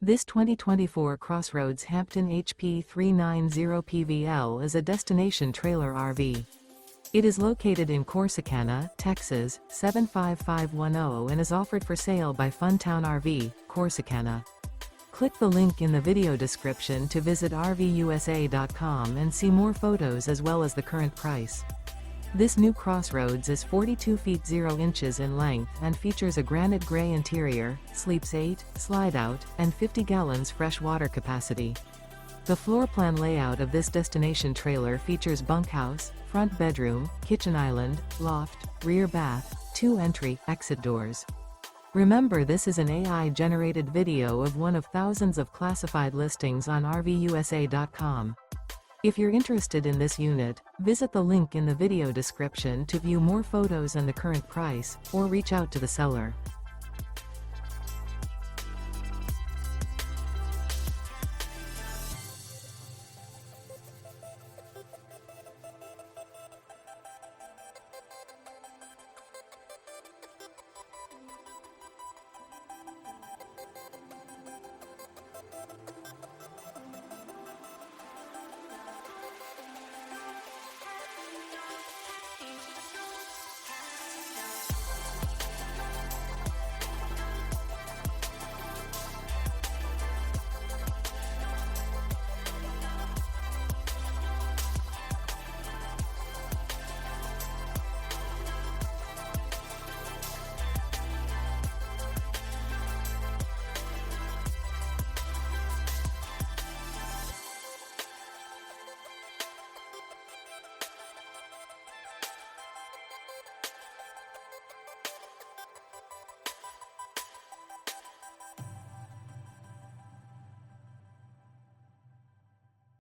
This 2024 CrossRoads Hampton HP390PVL is a destination trailer RV. It is located in Corsicana, Texas, 75510 and is offered for sale by Funtown RV, Corsicana. Click the link in the video description to visit RVUSA.com and see more photos as well as the current price. This new CrossRoads is 42 feet 0 inches in length and features a granite gray interior, sleeps 8, slide-out, and 50 gallons fresh water capacity. The floor plan layout of this destination trailer features bunkhouse, front bedroom, kitchen island, loft, rear bath, 2 entry, exit doors. Remember, this is an AI-generated video of one of thousands of classified listings on RVUSA.com. If you're interested in this unit, visit the link in the video description to view more photos and the current price, or reach out to the seller.